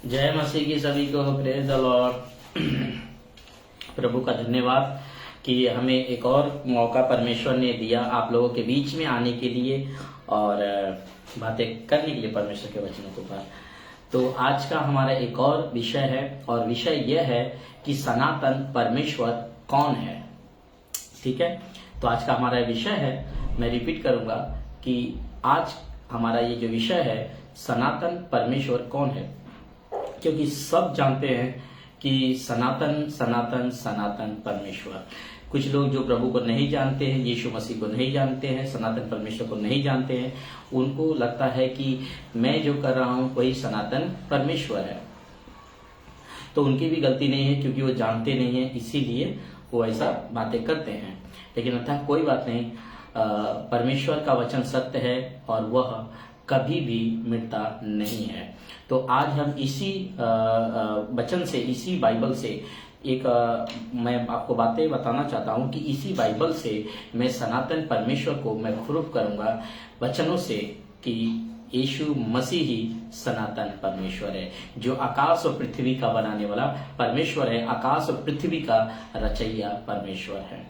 जय मसीह की सभी को प्रेज द लॉर्ड। प्रभु का धन्यवाद कि हमें एक और मौका परमेश्वर ने दिया आप लोगों के बीच में आने के लिए और बातें करने के लिए परमेश्वर के वचनों के ऊपर। तो आज का हमारा एक और विषय है और विषय यह है कि सनातन परमेश्वर कौन है। ठीक है, तो आज का हमारा विषय है, मैं रिपीट करूंगा कि आज हमारा ये जो विषय है सनातन परमेश्वर कौन है, क्योंकि सब जानते हैं कि सनातन सनातन सनातन परमेश्वर। कुछ लोग जो प्रभु को नहीं जानते हैं, यीशु मसीह को नहीं जानते हैं, सनातन परमेश्वर को नहीं जानते हैं, उनको लगता है कि मैं जो कर रहा हूं वही सनातन परमेश्वर है। तो उनकी भी गलती नहीं है, क्योंकि वो जानते नहीं है, इसीलिए वो ऐसा बातें करते हैं। लेकिन अतः कोई बात नहीं, परमेश्वर का वचन सत्य है और वह कभी भी मिटता नहीं है। तो आज हम इसी वचन से, इसी बाइबल से मैं आपको बातें बताना चाहता हूं कि इसी बाइबल से मैं सनातन परमेश्वर को मैं प्रूव करूंगा वचनों से कि यीशु मसीह ही सनातन परमेश्वर है, जो आकाश और पृथ्वी का बनाने वाला परमेश्वर है, आकाश और पृथ्वी का रचैया परमेश्वर है।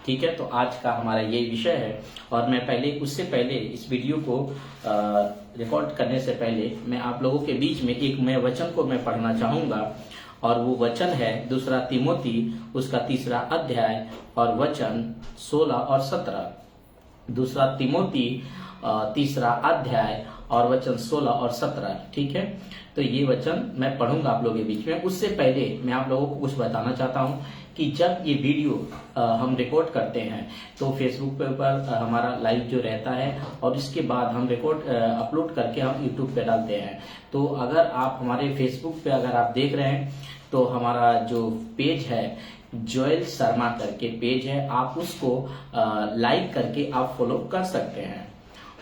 ठीक है, तो आज का हमारा ये विषय है। और मैं उससे पहले इस वीडियो को रिकॉर्ड करने से पहले मैं आप लोगों के बीच में एक मैं वचन को मैं पढ़ना चाहूंगा, और वो वचन है दूसरा तिमोथी उसका 3 अध्याय और वचन 16 और 17। दूसरा तिमोथी 3 अध्याय और वचन 16 और 17। ठीक है, तो ये वचन मैं पढ़ूंगा आप लोगों के बीच में। उससे पहले मैं आप लोगों को कुछ बताना चाहता हूं कि जब ये वीडियो हम रिकॉर्ड करते हैं तो फेसबुक पे ऊपर हमारा लाइव जो रहता है, और इसके बाद हम रिकॉर्ड अपलोड करके हम यूट्यूब पे डालते हैं। तो अगर आप हमारे फेसबुक पे अगर आप देख रहे हैं तो हमारा जो पेज है जोएल शर्मा करके पेज है, आप उसको लाइक करके आप फॉलो कर सकते हैं।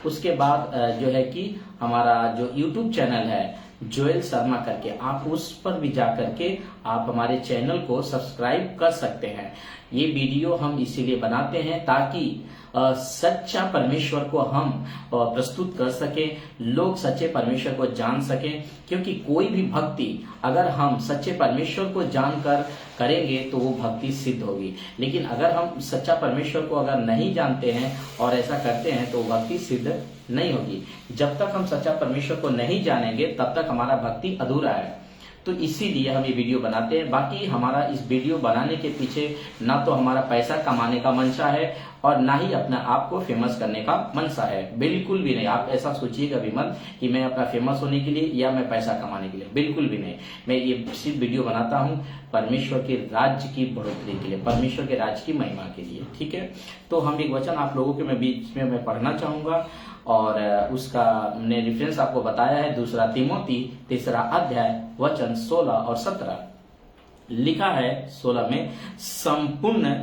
उसके बाद जो है कि हमारा जो यूट्यूब चैनल है जोएल शर्मा करके, आप उस पर भी जा करके आप हमारे चैनल को सब्सक्राइब कर सकते हैं। ये वीडियो हम इसीलिए बनाते हैं ताकि सच्चा परमेश्वर को हम प्रस्तुत कर सके, लोग सच्चे परमेश्वर को जान सके। क्योंकि कोई भी भक्ति अगर हम सच्चे परमेश्वर को जानकर करेंगे तो वो भक्ति सिद्ध होगी। लेकिन अगर हम सच्चा परमेश्वर को अगर नहीं जानते हैं और ऐसा करते हैं तो भक्ति सिद्ध नहीं होगी। जब तक हम सच्चा परमेश्वर को नहीं जानेंगे तब तक हमारा भक्ति अधूरा है। तो इसीलिए हम ये वीडियो बनाते हैं। बाकी हमारा इस वीडियो बनाने के पीछे ना तो हमारा पैसा कमाने का मंशा है और ना ही अपने आप को फेमस करने का मंशा है, बिल्कुल भी नहीं। आप ऐसा सोचिएगा भी मत कि मैं अपना फेमस होने के लिए या मैं पैसा कमाने के लिए, बिल्कुल भी नहीं। मैं ये सिर्फ वीडियो बनाता हूँ परमेश्वर के राज्य की बढ़ोतरी के लिए, परमेश्वर के राज्य की महिमा के लिए। ठीक है, तो हम एक वचन आप लोगों के बीच में मैं पढ़ना चाहूंगा, और उसका मैंने रेफरेंस आपको बताया है दूसरा तिमोथी 3 अध्याय वचन 16 और 17। लिखा है 16 में, संपूर्ण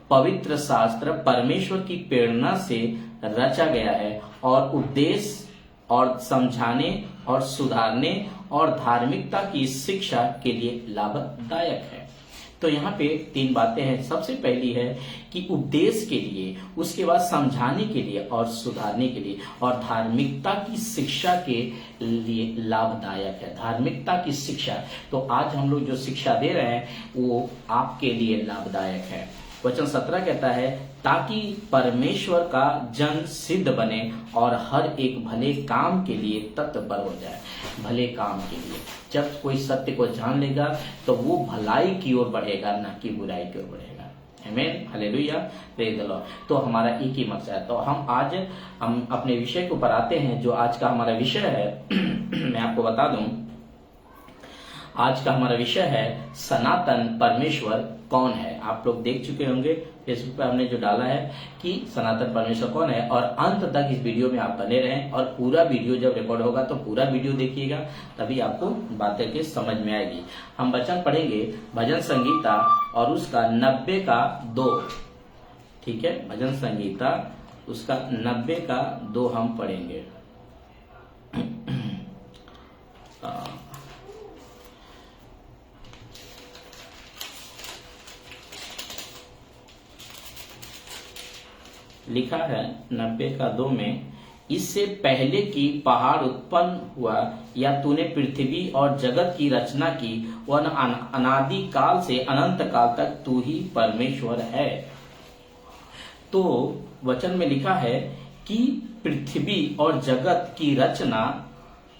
पवित्र शास्त्र परमेश्वर की प्रेरणा से रचा गया है और उद्देश्य और समझाने और सुधारने और धार्मिकता की शिक्षा के लिए लाभदायक है। तो यहाँ पे 3 बातें हैं। सबसे पहली है कि उपदेश के लिए, उसके बाद समझाने के लिए और सुधारने के लिए, और धार्मिकता की शिक्षा के लिए लाभदायक है। धार्मिकता की शिक्षा, तो आज हम लोग जो शिक्षा दे रहे हैं वो आपके लिए लाभदायक है। वचन 17 कहता है, ताकि परमेश्वर का जन सिद्ध बने और हर एक भले काम के लिए तत्पर हो जाए। भले काम के लिए, जब कोई सत्य को जान लेगा तो वो भलाई की ओर बढ़ेगा, ना कि बुराई की ओर बढ़ेगा। आमीन, हालेलुया, प्रेज द लॉर्ड। तो हमारा एक ही मकसद है। तो हम अपने विषय के ऊपर आते हैं। जो आज का हमारा विषय है मैं आपको बता दूं, आज का हमारा विषय है सनातन परमेश्वर कौन है। आप लोग देख चुके होंगे फेसबुक पे हमने जो डाला है कि सनातन परमेश्वर कौन है, और अंत तक इस वीडियो में आप बने रहें, और पूरा वीडियो जब रिकॉर्ड होगा तो पूरा वीडियो देखिएगा, तभी आपको बातें के समझ में आएगी। हम वचन पढ़ेंगे भजन संगीता और उसका 90 का 2। ठीक है, भजन संगीता उसका 90 का 2 हम पढ़ेंगे। लिखा है 90 का 2 में इससे पहले कि पहाड़ उत्पन्न हुआ या तूने पृथ्वी और जगत की रचना की, वह अनादि काल से अनंत काल तक तू ही परमेश्वर है। तो वचन में लिखा है कि पृथ्वी और जगत की रचना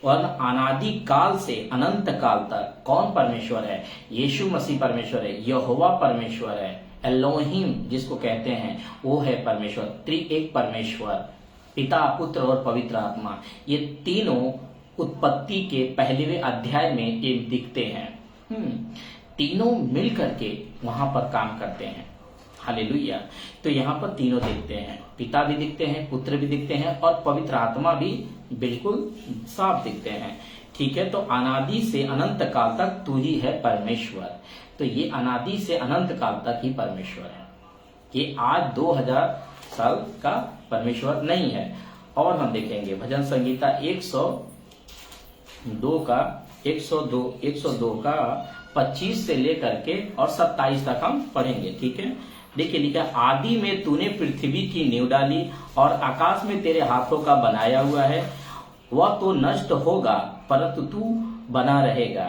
और अनादि काल से अनंत काल तक कौन परमेश्वर है? यीशु मसीह परमेश्वर है, यहोवा परमेश्वर है, एलोहिम जिसको कहते हैं वो है परमेश्वर, त्रिएक परमेश्वर, पिता पुत्र और पवित्र आत्मा। ये तीनों उत्पत्ति के पहलेवें अध्याय में ये दिखते हैं। तीनों मिल करके वहां पर काम करते हैं। हालेलुया। तो यहाँ पर तीनों दिखते हैं, पिता भी दिखते हैं, पुत्र भी दिखते हैं और पवित्र आत्मा भी बिल्कुल साफ दिखते हैं। ठीक है, तो अनादि से अनंत काल तक तू ही है परमेश्वर। तो ये अनादि से अनंत काल तक ही परमेश्वर है, ये आज 2000 साल का परमेश्वर नहीं है। और हम देखेंगे भजन संगीता 102 का 25 से लेकर के और 27 तक हम पढ़ेंगे। ठीक है, देखिए लिखा, आदि में तूने पृथ्वी की नींव डाली और आकाश में तेरे हाथों का बनाया हुआ है। वह तो नष्ट होगा परंतु तू बना रहेगा।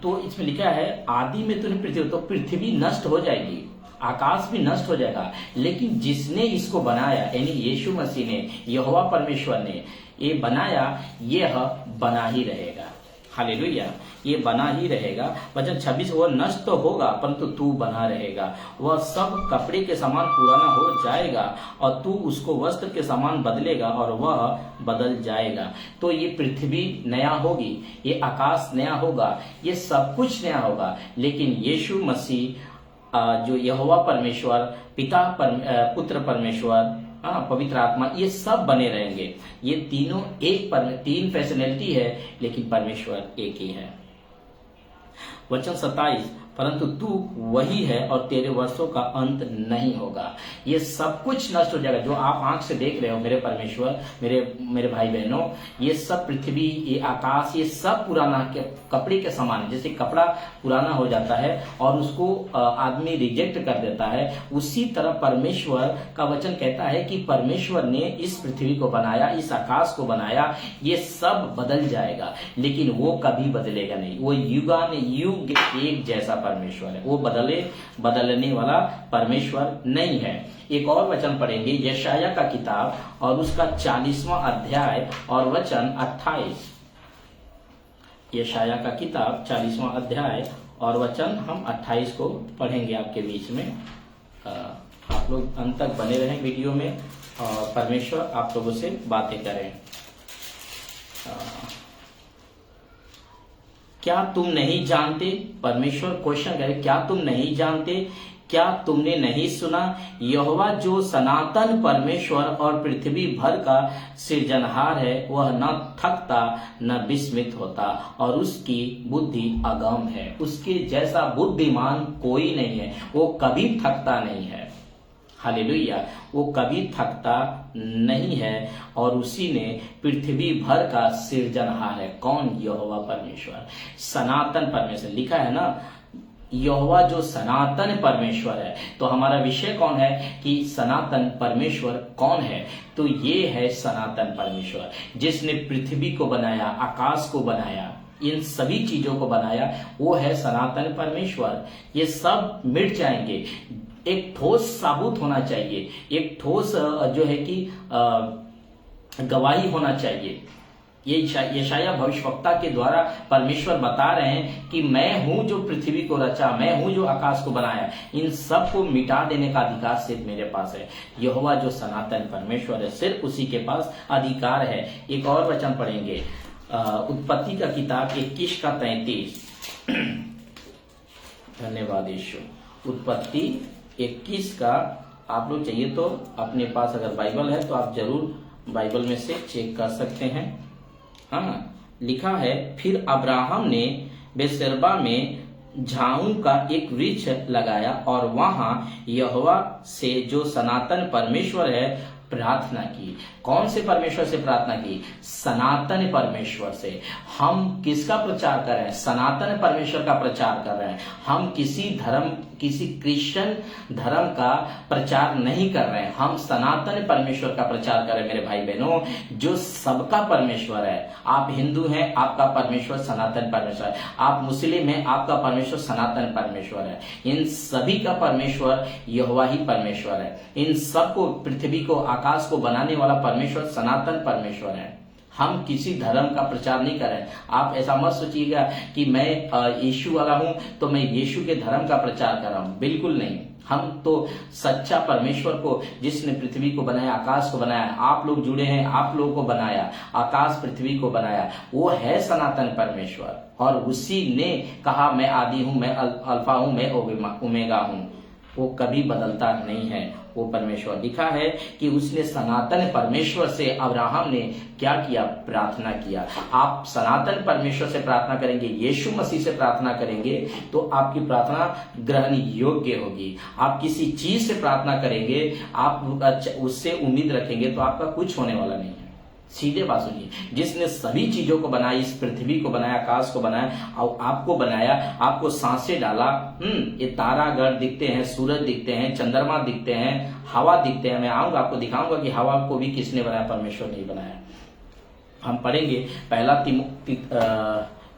तो इसमें लिखा है आदि में तूने पृथ्वी, तो पृथ्वी नष्ट हो जाएगी, आकाश भी नष्ट हो जाएगा, लेकिन जिसने इसको बनाया यानी यीशु मसीह ने, यहोवा परमेश्वर ने ये बनाया, यह बना ही रहेगा। हालेलुया, ये बना ही रहेगा। वचन 26, वह नष्ट तो होगा परंतु तू बना रहेगा। वह सब कपड़े के समान पुराना हो जाएगा और तू उसको वस्त्र के समान बदलेगा और वह बदल जाएगा। तो ये पृथ्वी नया होगी, ये आकाश नया होगा, ये सब कुछ नया होगा, लेकिन यीशु मसीह जो यहोवा परमेश्वर, पिता पुत्र परमेश्वर, पवित्र आत्मा, ये सब बने रहेंगे। ये तीनों तीन पर्सनैलिटी है लेकिन परमेश्वर एक ही है। वचन 27, परंतु तू वही है और तेरे वर्षों का अंत नहीं होगा। ये सब कुछ नष्ट हो जाएगा जो आप आंख से देख रहे हो मेरे परमेश्वर, मेरे भाई बहनों, ये सब पृथ्वी, ये आकाश, ये सब पुराना कपड़े के समान है। जैसे कपड़ा पुराना हो जाता है और उसको आदमी रिजेक्ट कर देता है, उसी तरह परमेश्वर का वचन कहता है कि परमेश्वर ने इस पृथ्वी को बनाया, इस आकाश को बनाया, ये सब बदल जाएगा लेकिन वो कभी बदलेगा नहीं। वो युग एक जैसा परमेश्वर है, वो बदलने वाला परमेश्वर नहीं है। एक और वचन पढ़ेंगे यशाया का किताब और उसका 40वां अध्याय और वचन 28। यशाया का किताब 40वां अध्याय और वचन हम 28 को पढ़ेंगे आपके बीच में। आप लोग अंत तक बने रहें वीडियो में और परमेश्वर आप लोगों से बातें करें। क्या तुम नहीं जानते? परमेश्वर क्वेश्चन करे, क्या तुम नहीं जानते? क्या तुमने नहीं सुना? यहोवा जो सनातन परमेश्वर और पृथ्वी भर का सृजनहार है, वह न थकता न विस्मित होता और उसकी बुद्धि अगम है। उसके जैसा बुद्धिमान कोई नहीं है, वो कभी थकता नहीं है। हालेलुया, वो कभी थकता नहीं है और उसी ने पृथ्वी भर का सृजनहार है। कौन? यहोवा परमेश्वर, सनातन परमेश्वर। लिखा है ना, यहोवा जो सनातन परमेश्वर है। तो हमारा विषय कौन है कि सनातन परमेश्वर कौन है? तो ये है सनातन परमेश्वर जिसने पृथ्वी को बनाया, आकाश को बनाया, इन सभी चीजों को बनाया, वो है सनातन परमेश्वर। ये सब मिट जाएंगे, एक ठोस साबुत होना चाहिए, एक ठोस जो है कि गवाही होना चाहिए। ये यशाया भविष्यवक्ता के द्वारा परमेश्वर बता रहे हैं कि मैं हूं जो पृथ्वी को रचा, मैं हूं जो आकाश को बनाया, इन सब को मिटा देने का अधिकार सिर्फ मेरे पास है। यहोवा जो सनातन परमेश्वर है, सिर्फ उसी के पास अधिकार है। एक और वचन पढ़ेंगे उत्पत्ति का किताब 21 का 33। धन्यवाद यीशु। उत्पत्ति 21 का आप लोग चाहिए तो अपने पास अगर बाइबल है तो आप जरूर बाइबल में से चेक कर सकते हैं। लिखा है, फिर अब्राहम ने बेसरबा में झाऊं का एक वृक्ष लगाया और वहां यहोवा से जो सनातन परमेश्वर है प्रार्थना की। कौन से परमेश्वर से प्रार्थना की? सनातन परमेश्वर से। हम किसका प्रचार कर रहे हैं? सनातन परमेश्वर का प्रचार कर रहे हैं। हम किसी धर्म, किसी क्रिश्चियन धर्म का प्रचार नहीं कर रहे हैं, हम सनातन परमेश्वर का प्रचार कर रहे हैं मेरे भाई बहनों, जो सबका परमेश्वर है। आप हिंदू हैं, आपका परमेश्वर सनातन परमेश्वर है। आप मुस्लिम हैं, आपका परमेश्वर सनातन परमेश्वर है। इन सभी का परमेश्वर यहोवा ही परमेश्वर है। इन सबको, पृथ्वी को, आकाश को बनाने वाला परमेश्वर सनातन परमेश्वर है। हम किसी धर्म का प्रचार नहीं कर रहे हैं। आप ऐसा मत सोचिएगा कि मैं यीशु वाला हूं तो मैं यीशु के धर्म का प्रचार कर रहा हूं, बिल्कुल नहीं। हम तो सच्चा परमेश्वर को, जिसने पृथ्वी को बनाया, आकाश को बनाया, आप लोग जुड़े हैं, आप लोगों को बनाया, आकाश पृथ्वी को बनाया, वो है सनातन परमेश्वर। और उसी ने कहा मैं आदि हूं, मैं अल्फा हूं, मैं ओमेगा हूं। वो कभी बदलता नहीं है वो परमेश्वर। लिखा है कि उसने सनातन परमेश्वर से, अब्राहम ने क्या किया? प्रार्थना किया। आप सनातन परमेश्वर से प्रार्थना करेंगे, यीशु मसीह से प्रार्थना करेंगे तो आपकी प्रार्थना ग्रहण योग्य होगी। आप किसी चीज से प्रार्थना करेंगे, आप उससे उम्मीद रखेंगे तो आपका कुछ होने वाला नहीं है। सीधे बात सुनिए, जिसने सभी चीजों को बनाया, इस पृथ्वी को बनाया, आकाश को बनाया और आपको बनाया, आपको सांसें डाला, ये तारागण दिखते हैं, सूरज दिखते हैं, चंद्रमा दिखते हैं, हवा दिखते हैं। मैं आऊंगा आपको दिखाऊंगा कि हवा को भी किसने बनाया? परमेश्वर ने बनाया। हम पढ़ेंगे पहला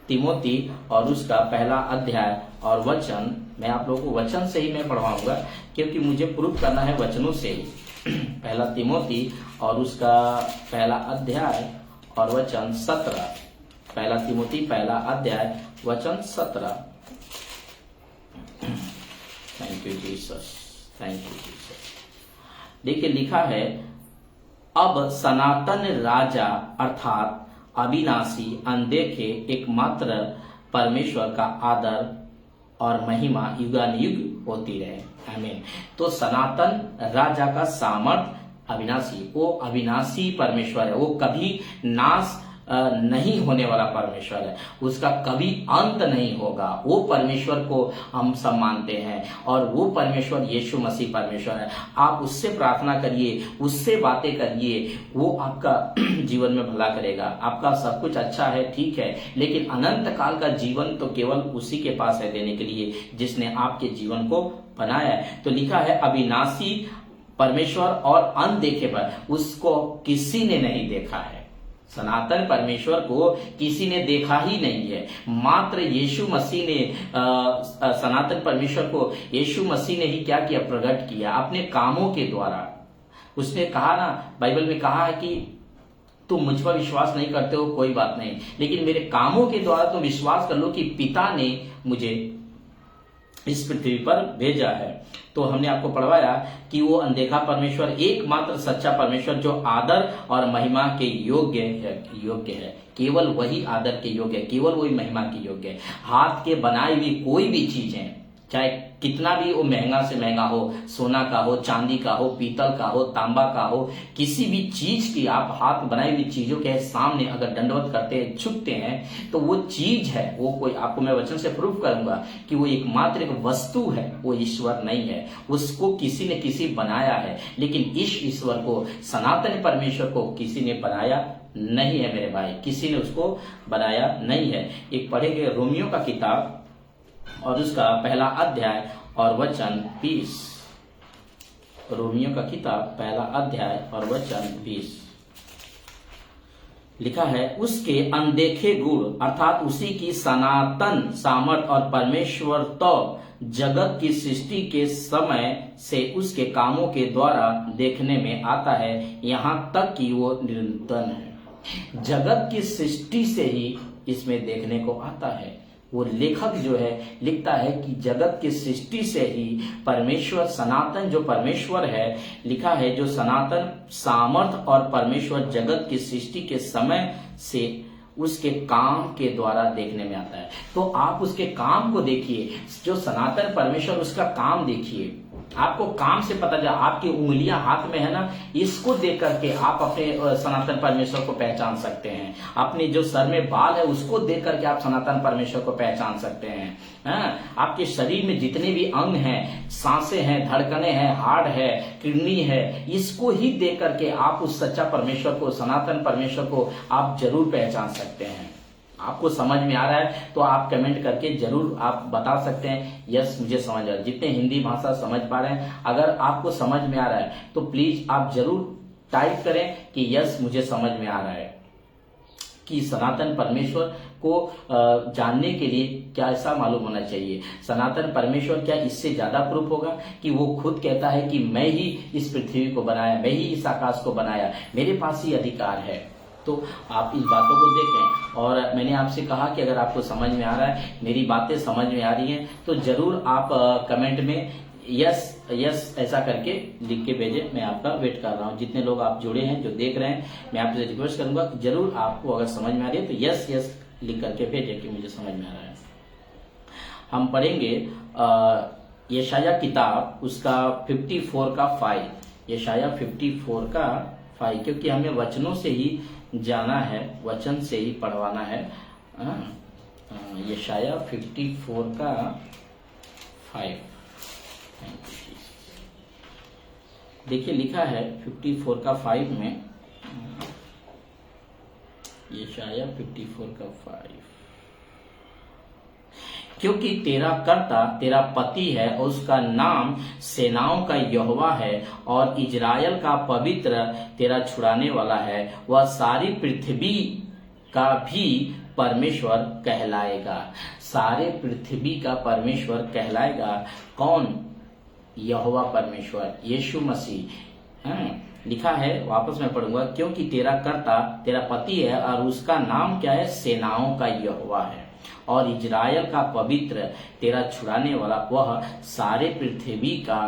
तिमोती और उसका पहला अध्याय और वचन। मैं आप लोगों को वचन से ही मैं पढ़वाऊंगा, क्योंकि मुझे प्रूफ करना है वचनों से ही। पहला तिमोती और उसका पहला अध्याय और वचन 17। पहला तिमोती पहला अध्याय वचन 17। Thank you Jesus, thank you Jesus. देखिए लिखा है, अब सनातन राजा अर्थात अविनाशी, अनदेखे, एकमात्र परमेश्वर का आदर और महिमा युगानुयुग होती रहे। आमीन। तो सनातन राजा का सामर्थ अविनाशी, वो अविनाशी परमेश्वर है। वो कभी नाश नहीं होने वाला परमेश्वर है, उसका कभी अंत नहीं होगा। वो परमेश्वर को हम सब मानते हैं और वो परमेश्वर यीशु मसीह परमेश्वर है। आप उससे प्रार्थना करिए, उससे बातें करिए, वो आपका जीवन में भला करेगा। आपका सब कुछ अच्छा है, ठीक है, लेकिन अनंत काल का जीवन तो केवल उसी के पास है देने के लिए, जिसने आपके जीवन को बनाया है। तो लिखा है अविनाशी परमेश्वर और अनदेखे पर उसको किसी ने नहीं देखा है। सनातन परमेश्वर को किसी ने देखा ही नहीं है, मात्र यीशु मसीह ने सनातन परमेश्वर को यीशु मसीह ने ही क्या किया? प्रकट किया अपने कामों के द्वारा। उसने कहा ना, बाइबल में कहा है कि तुम मुझ पर विश्वास नहीं करते हो, कोई बात नहीं, लेकिन मेरे कामों के द्वारा तुम विश्वास कर लो कि पिता ने मुझे इस पृथ्वी पर भेजा है। तो हमने आपको पढ़वाया कि वो अनदेखा परमेश्वर, एकमात्र सच्चा परमेश्वर जो आदर और महिमा के योग्य है, केवल वही आदर के योग्य है, केवल वही महिमा के योग्य है। हाथ के बनाई हुई कोई भी चीज है, चाहे कितना भी वो महंगा से महंगा हो, सोना का हो, चांदी का हो, पीतल का हो, तांबा का हो, किसी भी चीज की आप हाथ बनाई हुई चीजों के सामने अगर दंडवत करते हैं, झुकते हैं, तो वो चीज है, वो कोई, आपको मैं वचन से प्रूफ करूंगा कि वो एकमात्र एक वस्तु है, वो ईश्वर नहीं है। उसको किसी ने किसी बनाया है, लेकिन इस ईश्वर को, सनातन परमेश्वर को किसी ने बनाया नहीं है मेरे भाई, किसी ने उसको बनाया नहीं है। एक पढ़ेंगे रोमियो का किताब और उसका पहला अध्याय और वचन 20। रोमियो का किताब पहला अध्याय और वचन 20 लिखा है, उसके अनदेखे गुण अर्थात उसी की सनातन सामर्थ और परमेश्वर तो जगत की सृष्टि के समय से उसके कामों के द्वारा देखने में आता है, यहाँ तक कि वो निरंतर है। जगत की सृष्टि से ही इसमें देखने को आता है। वो लेखक जो है लिखता है कि जगत की सृष्टि से ही परमेश्वर, सनातन जो परमेश्वर है, लिखा है जो सनातन सामर्थ और परमेश्वर जगत की सृष्टि के समय से उसके काम के द्वारा देखने में आता है। तो आप उसके काम को देखिए, जो सनातन परमेश्वर उसका काम देखिए, आपको काम से पता चला, आपकी उंगलियां हाथ में है ना, इसको देख करके आप अपने सनातन परमेश्वर को पहचान सकते हैं। अपने जो सर में बाल है उसको देख करके आप सनातन परमेश्वर को पहचान सकते हैं। आपके शरीर में जितने भी अंग हैं, सांसें हैं, धड़कनें हैं, हार्ट है, किडनी है, इसको ही देख करके आप उस सच्चा परमेश्वर को, सनातन परमेश्वर को आप जरूर पहचान सकते हैं। आपको समझ में आ रहा है तो आप कमेंट करके जरूर आप बता सकते हैं, यस मुझे समझ आ रहा है। जितने हिंदी भाषा समझ पा रहे हैं, अगर आपको समझ में आ रहा है तो प्लीज आप जरूर टाइप करें कि यस मुझे समझ में आ रहा है। कि सनातन परमेश्वर को जानने के लिए क्या ऐसा मालूम होना चाहिए, सनातन परमेश्वर क्या इससे ज्यादा प्रूफ होगा कि वो खुद कहता है कि मैं ही इस पृथ्वी को बनाया, मैं ही इस आकाश को बनाया, मेरे पास ही अधिकार है। तो आप इस बातों को देखें। और मैंने आपसे कहा कि अगर आपको समझ में आ रहा है, मेरी बातें समझ में आ रही हैं, तो जरूर आप कमेंट में यस यस ऐसा करके लिख के भेजें। मैं आपका वेट कर रहा हूं। जितने लोग आप जुड़े हैं, जो देख रहे हैं, मैं आपसे रिक्वेस्ट करूंगा कि जरूर आपको अगर समझ में आ रही है तो यस यस लिख करके भेजें कि मुझे समझ में आ रहा है। हम पढ़ेंगे यशाया किताब, उसका 54 का 5, यशाया 54 का 5, क्योंकि हमें वचनों से ही जाना है, वचन से ही पढ़वाना है। यशाया 54 का 5। देखिए लिखा है 54 का 5 में, यशाया 54 का 5, क्योंकि तेरा कर्ता तेरा पति है और उसका नाम सेनाओं का यहोवा है, और इजराइल का पवित्र तेरा छुड़ाने वाला है, वह सारी पृथ्वी का भी परमेश्वर कहलाएगा। सारे पृथ्वी का परमेश्वर कहलाएगा। कौन? यहोवा परमेश्वर, यीशु मसीह। लिखा है, वापस मैं पढ़ूंगा, क्योंकि तेरा कर्ता तेरा पति है और उसका नाम क्या है? सेनाओं का यहोवा है, और इजराइल का पवित्र तेरा छुड़ाने वाला, वह सारे पृथ्वी का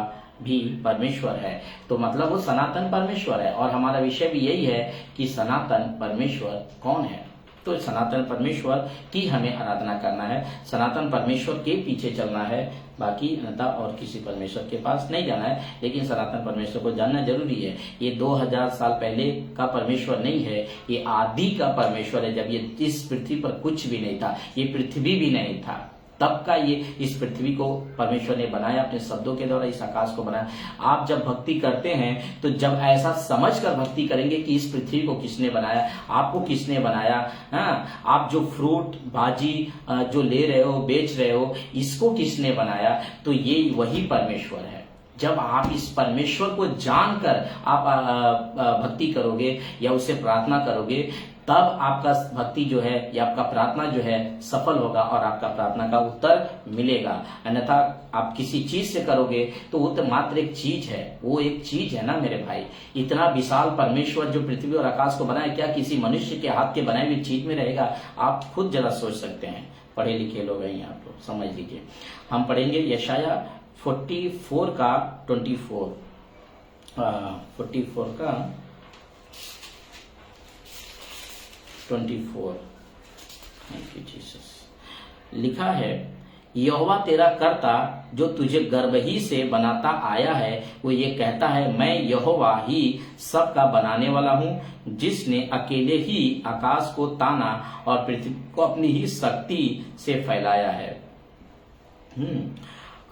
भी परमेश्वर है। तो मतलब वो सनातन परमेश्वर है। और हमारा विषय भी यही है कि सनातन परमेश्वर कौन है। तो सनातन परमेश्वर की हमें आराधना करना है, सनातन परमेश्वर के पीछे चलना है, बाकी अनता और किसी परमेश्वर के पास नहीं जाना है। लेकिन सनातन परमेश्वर को जानना जरूरी है। ये 2000 साल पहले का परमेश्वर नहीं है, ये आदि का परमेश्वर है। जब ये इस पृथ्वी पर कुछ भी नहीं था, ये पृथ्वी भी नहीं था, तब का ये इस पृथ्वी को परमेश्वर ने बनाया, अपने शब्दों के द्वारा इस आकाश को बनाया। आप जब भक्ति करते हैं तो जब ऐसा समझकर भक्ति करेंगे कि इस पृथ्वी को किसने बनाया, आपको किसने बनाया, आप जो फ्रूट भाजी जो ले रहे हो, बेच रहे हो, इसको किसने बनाया, तो ये वही परमेश्वर है। जब आप इस परमेश्वर को जानकर आप भक्ति करोगे या उसे प्रार्थना करोगे, तब आपका भक्ति जो है या आपका प्रार्थना जो है सफल होगा और आपका प्रार्थना का उत्तर मिलेगा। अन्यथा आप किसी चीज से करोगे तो वो तो मात्र एक चीज है, वो एक चीज है ना मेरे भाई। इतना विशाल परमेश्वर जो पृथ्वी और आकाश को बनाए, क्या किसी मनुष्य के हाथ के बनाए हुई चीज में रहेगा? आप खुद जरा सोच सकते हैं। पढ़े लिखे लोग हैं आप लोग, समझ लीजिए। हम पढ़ेंगे यशाया 44 का 24, 44 का 24। Thank you Jesus. लिखा है, यहोवा तेरा कर्ता जो तुझे गर्भ ही से बनाता आया है, वो ये कहता है, मैं यहोवा ही सबका बनाने वाला हूँ, जिसने अकेले ही आकाश को ताना और पृथ्वी को अपनी ही शक्ति से फैलाया है।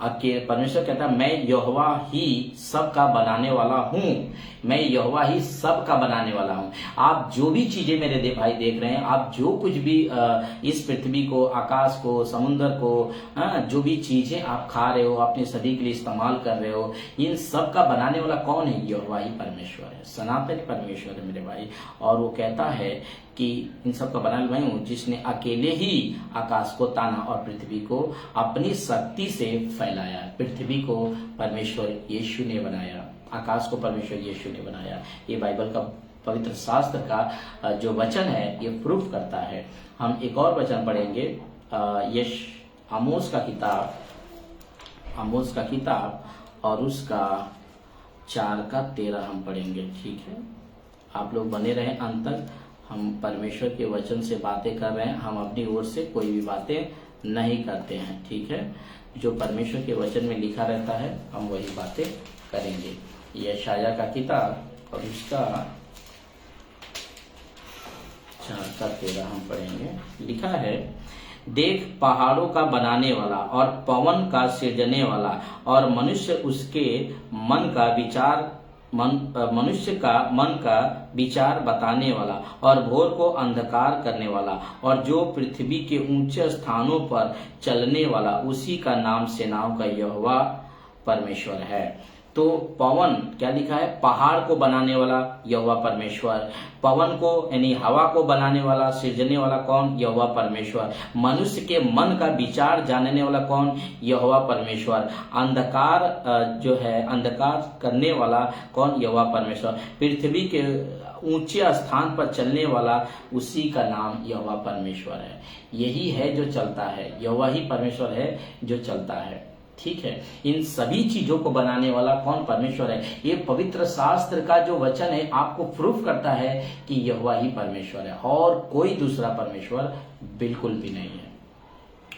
परमेश्वर कहता है, मैं यहोवा ही सबका बनाने वाला हूं, मैं यहोवा ही सबका बनाने वाला हूं। आप जो भी चीजें मेरे भाई देख रहे हैं, आप जो कुछ भी इस पृथ्वी को, आकाश को, समुद्र को, जो भी चीजें आप खा रहे हो, अपने शरीर के लिए इस्तेमाल कर रहे हो, इन सब का बनाने वाला कौन है? यहोवा ही परमेश्वर है, सनातन परमेश्वर है मेरे भाई। और वो कहता है कि इन सब का बनाने वाला मैं हूं, जिसने अकेले ही आकाश को ताना और पृथ्वी को अपनी शक्ति से फैलाया। पृथ्वी को परमेश्वर यीशु ने बनाया, आकाश को परमेश्वर यीशु ने बनाया। ये बाइबल का पवित्र शास्त्र का जो वचन है ये प्रूफ करता है। हम एक और वचन पढ़ेंगे, आमोस का किताब और उसका 4 का 13 हम पढ़ेंगे। ठीक है, आप लोग बने रहें अंत तक। हम परमेश्वर के वचन से बातें कर रहे हैं, हम अपनी ओर से कोई भी बातें नहीं करते हैं, ठीक है। जो परमेश्वर के वचन में लिखा रहता है हम वही बातें करेंगे। यशाया का किताब और उसका 4:13 हम पढ़ेंगे। लिखा है, देख पहाड़ों का बनाने वाला और पवन का सृजने वाला और मनुष्य का मन का विचार बताने वाला और भोर को अंधकार करने वाला और जो पृथ्वी के ऊंचे स्थानों पर चलने वाला, उसी का नाम सेनाओं का यहोवा परमेश्वर है। तो पवन क्या लिखा है, पहाड़ को बनाने वाला यहोवा परमेश्वर, पवन को यानी हवा को बनाने वाला सृजने वाला कौन, यहोवा परमेश्वर, मनुष्य के मन का विचार जानने वाला कौन, यहोवा परमेश्वर, अंधकार जो है अंधकार करने वाला कौन, यहोवा परमेश्वर, पृथ्वी के ऊंचे स्थान पर चलने वाला, उसी का नाम यहोवा परमेश्वर है। यही है जो चलता है, यहोवा ही परमेश्वर है जो चलता है, ठीक है। इन सभी चीजों को बनाने वाला कौन, परमेश्वर है। ये पवित्र शास्त्र का जो वचन है आपको प्रूफ करता है कि यहोवा ही परमेश्वर है और कोई दूसरा परमेश्वर बिल्कुल भी नहीं है।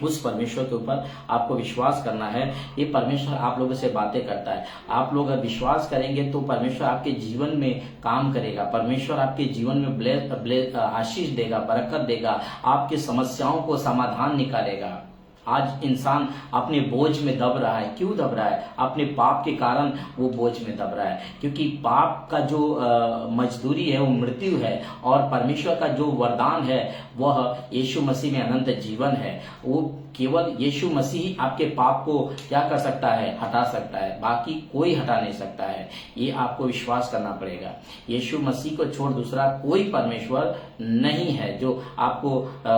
उस परमेश्वर के ऊपर आपको विश्वास करना है। ये परमेश्वर आप लोगों से बातें करता है, आप लोग अगर विश्वास करेंगे तो परमेश्वर आपके जीवन में काम करेगा, परमेश्वर आपके जीवन में आशीष देगा, बरकत देगा, आपकी समस्याओं को समाधान निकालेगा। आज इंसान अपने बोझ में दब रहा है, क्यों दब रहा है, अपने पाप के कारण वो बोझ में दब रहा है, क्योंकि पाप का जो मजदूरी है वो मृत्यु है और परमेश्वर का जो वरदान है वह यीशु मसीह में अनंत जीवन है। वो केवल यीशु मसीह ही आपके पाप को क्या कर सकता है, हटा सकता है, बाकी कोई हटा नहीं सकता है। ये आपको विश्वास करना पड़ेगा। यीशु मसीह को छोड़ दूसरा कोई परमेश्वर नहीं है जो आपको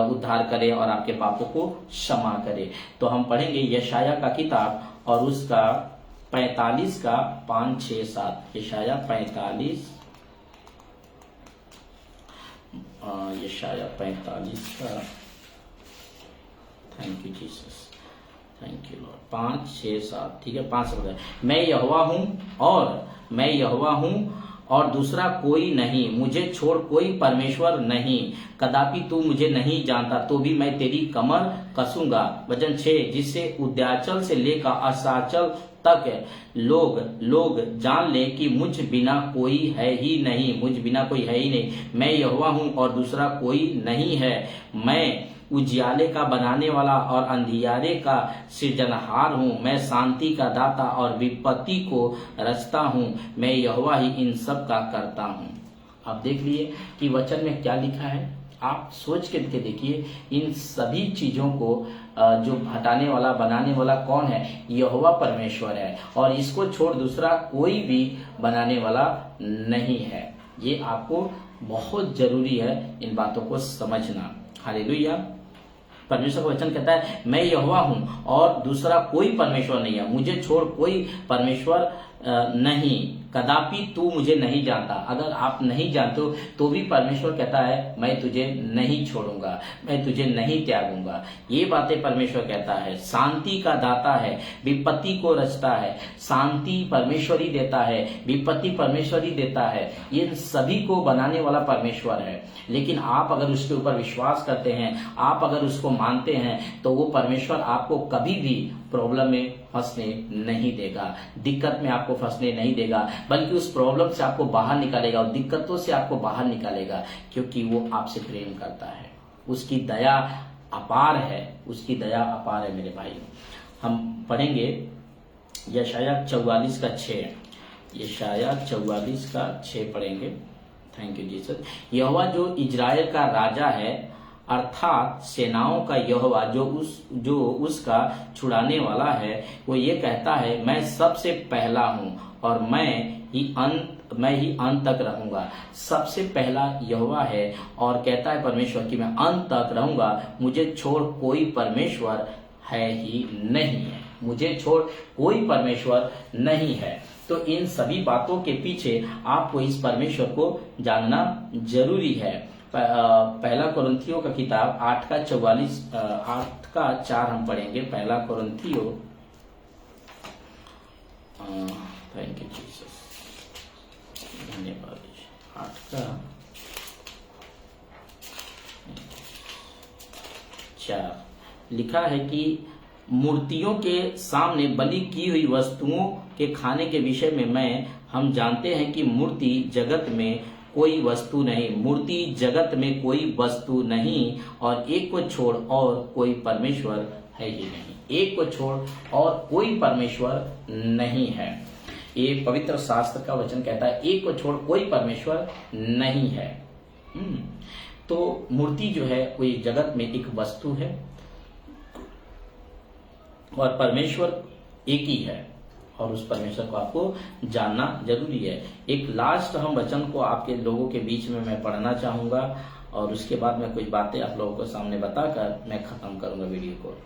उद्धार करे और आपके पापों को क्षमा करे। तो हम पढ़ेंगे यशाया का किताब और उसका 45 का 5, 6, 7। यशाया 45 का, thank you Jesus, thank you Lord, 5, 6, 7, ठीक है। 5 से मैं यहोवा हूँ और दूसरा कोई नहीं, मुझे छोड़ कोई परमेश्वर नहीं, कदापि तू मुझे नहीं जानता तो भी मैं तेरी कमर कसूंगा। वचन 6, जिससे उद्याचल से लेकर अस्ताचल तक लोग जान ले कि मुझ बिना कोई है ही नहीं, मैं यहोवा हूँ और दूसरा कोई नहीं है। मैं उजियाले का बनाने वाला और अंधियारे का सृजनहार हूँ, मैं शांति का दाता और विपत्ति को रचता हूँ, मैं यहोवा ही इन सब का करता हूँ। आप देख लिए कि वचन में क्या लिखा है, आप सोच के देखिए। इन सभी चीजों को जो हटाने वाला बनाने वाला कौन है, यहोवा परमेश्वर है और इसको छोड़ दूसरा कोई भी बनाने वाला नहीं है। ये आपको बहुत जरूरी है इन बातों को समझना। हालेलुया। परमेश्वर का वचन कहता है मैं यहोवा हूं और दूसरा कोई परमेश्वर नहीं है, मुझे छोड़ कोई परमेश्वर नहीं, कदापि तू मुझे नहीं जानता। अगर आप नहीं जानते हो तो भी परमेश्वर कहता है मैं तुझे नहीं छोड़ूंगा, मैं तुझे नहीं त्यागूंगा। ये बातें परमेश्वर कहता है। शांति का दाता है, विपत्ति को रचता है, शांति परमेश्वर ही देता है, विपत्ति परमेश्वर ही देता है, ये सभी को बनाने वाला परमेश्वर है। लेकिन आप अगर उसके ऊपर विश्वास करते हैं, आप अगर उसको मानते हैं तो वो परमेश्वर आपको कभी भी प्रॉब्लम में फंसने नहीं देगा, दिक्कत में आपको फंसने नहीं देगा, बल्कि उस प्रॉब्लम से आपको बाहर निकालेगा और दिक्कतों से आपको बाहर निकालेगा, क्योंकि वो आपसे प्रेम करता है। उसकी दया अपार है, उसकी दया अपार है मेरे भाई। हम पढ़ेंगे यशाया 44 का 6, यशाया 44 का 6 पढ़ेंगे। Thank you Jesus. यहोवा जो इजराइल का राजा है, अर्थात सेनाओं का यहोवा जो उसका छुड़ाने वाला है, वो ये कहता है मैं सबसे पहला हूँ और मैं ही अंत तक रहूंगा। सबसे पहला यहोवा है और कहता है परमेश्वर कि मैं अंत तक रहूंगा, मुझे छोड़ कोई परमेश्वर है ही नहीं है, मुझे छोड़ कोई परमेश्वर नहीं है। तो इन सभी बातों के पीछे आपको इस परमेश्वर को जानना जरूरी है। पहला कोरिन्थियों का किताब 8 का 4 हम पढ़ेंगे। पहला कोरिन्थियों, थैंक यू जीसस, धन्यवाद। 8 का 4 लिखा है कि मूर्तियों के सामने बलि की हुई वस्तुओं के खाने के विषय में हम जानते हैं कि मूर्ति जगत में कोई वस्तु नहीं, मूर्ति जगत में कोई वस्तु नहीं और एक को छोड़ और कोई परमेश्वर है ही नहीं। एक को छोड़ और कोई परमेश्वर नहीं है। ये पवित्र शास्त्र का वचन कहता है एक को छोड़ कोई परमेश्वर नहीं है। तो मूर्ति जो है कोई जगत में एक वस्तु है और परमेश्वर एक ही है और उस परमेश्वर को आपको जानना जरूरी है। एक लास्ट हम वचन को आपके लोगों के बीच में मैं पढ़ना चाहूंगा और उसके बाद मैं कुछ बातें आप लोगों को सामने बताकर मैं खत्म करूंगा वीडियो को।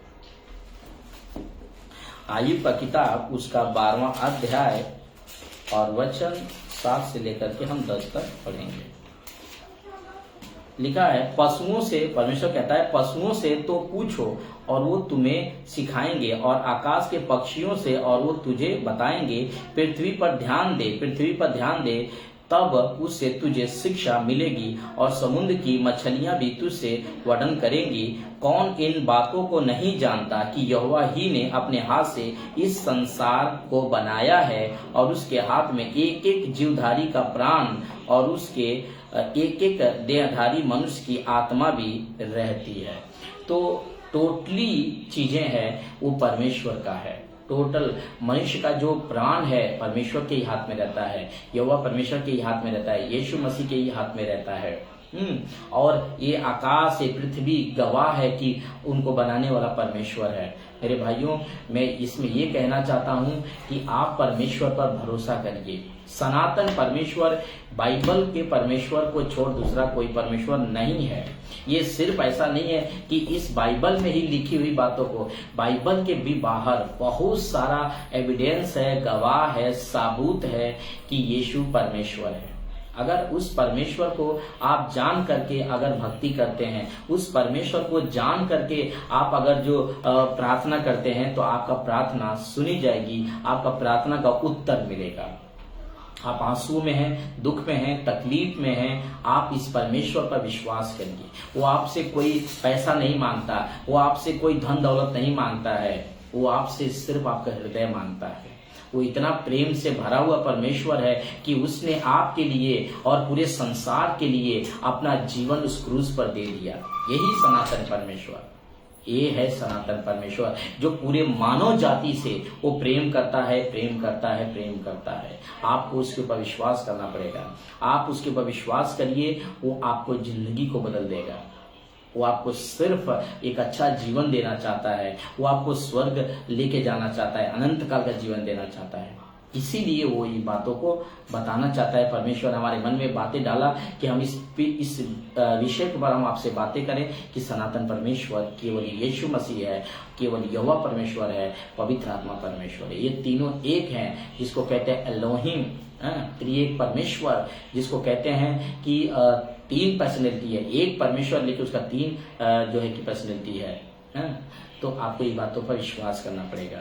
आयुब का किताब उसका 12वां अध्याय और वचन 7 से लेकर के हम 10 तक पढ़ेंगे। लिखा है, पशुओं से, परमेश्वर कहता है पशुओं से तो पूछो और वो तुम्हें सिखाएंगे और आकाश के पक्षियों से और वो तुझे बताएंगे। पृथ्वी पर ध्यान दे तब उससे तुझे शिक्षा मिलेगी और समुद्र की मछलियां भी तुझसे वर्णन करेंगी। कौन इन बातों को नहीं जानता कि यहोवा ही ने अपने हाथ से इस संसार को बनाया है और उसके हाथ में एक एक जीवधारी का प्राण और उसके एक एक देहधारी मनुष्य की आत्मा भी रहती है। तो टोटली चीजें हैं वो परमेश्वर का है। टोटल मनुष्य का जो प्राण है परमेश्वर के ही हाथ में रहता है, यहोवा परमेश्वर के ही हाथ में रहता है, यीशु मसीह के ही हाथ में रहता है। और ये आकाश ये पृथ्वी गवाह है कि उनको बनाने वाला परमेश्वर है। मेरे भाइयों, मैं इसमें ये कहना चाहता हूं कि आप परमेश्वर पर भरोसा करिए। सनातन परमेश्वर, बाइबल के परमेश्वर को छोड़ दूसरा कोई परमेश्वर नहीं है। ये सिर्फ ऐसा नहीं है कि इस बाइबल में ही लिखी हुई बातों को, बाइबल के भी बाहर बहुत सारा एविडेंस है, गवाह है, साबूत है कि यीशु परमेश्वर है। अगर उस परमेश्वर को आप जान करके अगर भक्ति करते हैं, उस परमेश्वर को जान करके आप अगर जो प्रार्थना करते हैं तो आपका प्रार्थना सुनी जाएगी, आपका प्रार्थना का उत्तर मिलेगा। आप आंसू में हैं, दुख में हैं, तकलीफ में हैं, आप इस परमेश्वर पर विश्वास करिए। वो आपसे कोई पैसा नहीं मांगता, वो आपसे कोई धन दौलत नहीं मांगता है, वो आपसे सिर्फ आपका हृदय मांगता है। वो इतना प्रेम से भरा हुआ परमेश्वर है कि उसने आपके लिए और पूरे संसार के लिए अपना जीवन उस क्रूस पर दे दिया। यही सनातन परमेश्वर, ये है सनातन परमेश्वर जो पूरे मानव जाति से वो प्रेम करता है, प्रेम करता है, प्रेम करता है। आपको उसके ऊपर विश्वास करना पड़ेगा। आप उसके ऊपर विश्वास करिए, वो आपको जिंदगी को बदल देगा। वो आपको सिर्फ एक अच्छा जीवन देना चाहता है, वो आपको स्वर्ग लेके जाना चाहता है, अनंत काल का जीवन देना चाहता है। इसीलिए वो इन बातों को बताना चाहता है। परमेश्वर हमारे मन में बातें डाला कि हम इस विषय के बारे में आपसे बातें करें कि सनातन परमेश्वर केवल यीशु मसीह है, केवल यहोवा परमेश्वर है, पवित्र आत्मा परमेश्वर है। ये तीनों एक हैं, जिसको कहते हैं एलोहिम, त्रिएक परमेश्वर, जिसको कहते हैं कि 3 पर्सनैलिटी है। एक परमेश्वर लेकिन उसका 3 जो है कि पर्सनैलिटी है। तो आपको ये बातों पर विश्वास करना पड़ेगा।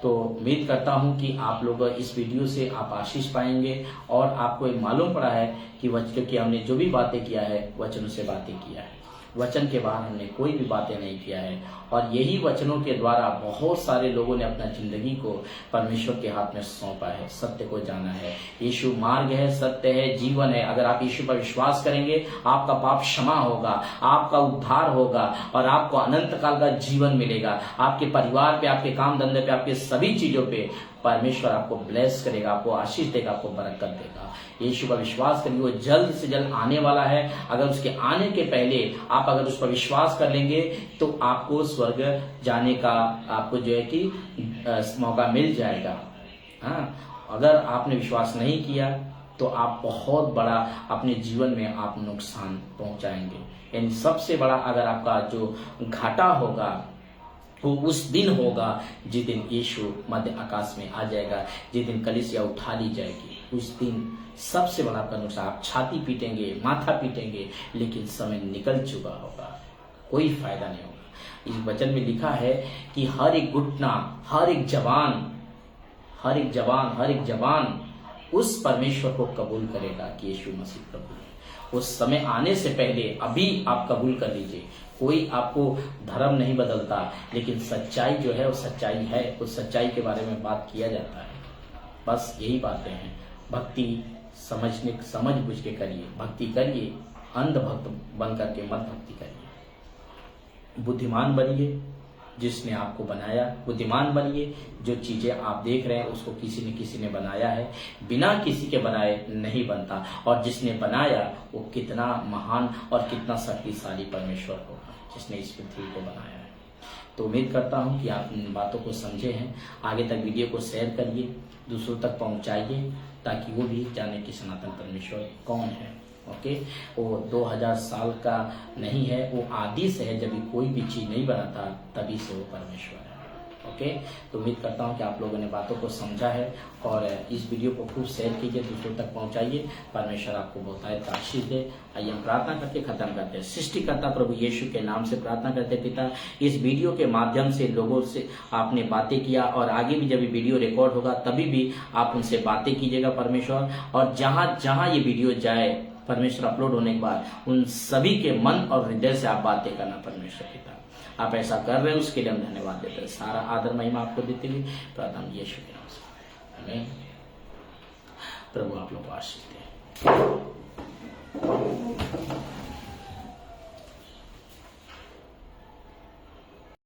तो उम्मीद करता हूं कि आप लोग इस वीडियो से आप आशीष पाएंगे और आपको ये मालूम पड़ा है कि वचन की हमने जो भी बातें किया है वचनों से बातें किया है, वचन के बाहर हमने कोई भी बातें नहीं किया है। और यही वचनों के द्वारा बहुत सारे लोगों ने अपना जिंदगी को परमेश्वर के हाथ में सौंपा है, सत्य को जाना है। यीशु मार्ग है, सत्य है, जीवन है। अगर आप यीशु पर विश्वास करेंगे आपका पाप क्षमा होगा, आपका उद्धार होगा और आपको अनंत काल का जीवन मिलेगा। आपके परिवार पे, आपके काम धंधे पे, आपके सभी चीजों पे परमेश्वर आपको ब्लेस करेगा, आपको आशीष देगा, आपको बरकत देगा। यीशु पर विश्वास करिए, वो जल्द से जल्द आने वाला है। अगर उसके आने के पहले आप अगर उस पर विश्वास कर लेंगे तो आपको स्वर्ग जाने का आपको जो है कि मौका मिल जाएगा। अगर आपने विश्वास नहीं किया तो आप बहुत बड़ा अपने जीवन में आप नुकसान पहुंचाएंगे। यानी सबसे बड़ा अगर आपका जो घाटा होगा वो उस दिन होगा जिस दिन यीशु मध्य आकाश में आ जाएगा, जिस दिन कलीसिया उठा ली जाएगी। उस दिन सबसे बड़ा आपका नुकसान, आप छाती पीटेंगे, माथा पीटेंगे, लेकिन समय निकल चुका होगा, कोई फायदा नहीं होगा। इस वचन में लिखा है कि हर एक घुटना, हर एक जवान उस परमेश्वर को कबूल करेगा कि यीशु मसीह प्रभु है। उस समय आने से पहले अभी आप कबूल कर लीजिए। कोई आपको धर्म नहीं बदलता, लेकिन सच्चाई जो है वो सच्चाई है, उस सच्चाई के बारे में बात किया जाता है। बस यही बातें हैं। भक्ति समझ बुझ के करिए, भक्ति करिए, अंध भक्त बन करके मत भक्ति करिए। बुद्धिमान बनिए, जिसने आपको बनाया, बुद्धिमान बनिए। जो चीजें आप देख रहे हैं उसको किसी न किसी ने बनाया है, बिना किसी के बनाए नहीं बनता। और जिसने बनाया वो कितना महान और कितना शक्तिशाली परमेश्वर होगा, जिसने इस पृथ्वी को बनाया है। तो उम्मीद करता हूं कि आप इन बातों को समझे हैं। आगे तक वीडियो को शेयर करिए, दूसरों तक पहुंचाइए, ताकि वो भी जाने कि सनातन परमेश्वर कौन है। ओके, वो 2000 साल का नहीं है, वो आदि से है। जब भी कोई भी चीज नहीं बना था तभी से वो परमेश्वर है। ओके, तो उम्मीद करता हूँ कि आप लोगों ने बातों को समझा है, और इस वीडियो को खूब शेयर कीजिए, दूसरों तक पहुंचाइए। परमेश्वर आपको बहुत आशीष दे। आइए हम प्रार्थना करके खत्म करते हैं। सृष्टिकर्ता प्रभु यीशु के नाम से प्रार्थना करते पिता, इस वीडियो के माध्यम से लोगों से आपने बातें किया, और आगे भी जब वीडियो रिकॉर्ड होगा तभी भी आप उनसे बातें कीजिएगा परमेश्वर। और जहां जहां ये वीडियो जाए परमेश्वर, अपलोड होने के बाद उन सभी के मन और हृदय से आप बातें करना परमेश्वर पिता। आप ऐसा कर रहे हैं उसके लिए हम धन्यवाद देते हैं। सारा आदर महिमा आपको देते हुए प्रार्थना यीशु के नाम से, आमीन। प्रभु आप लोग को आशीष दे।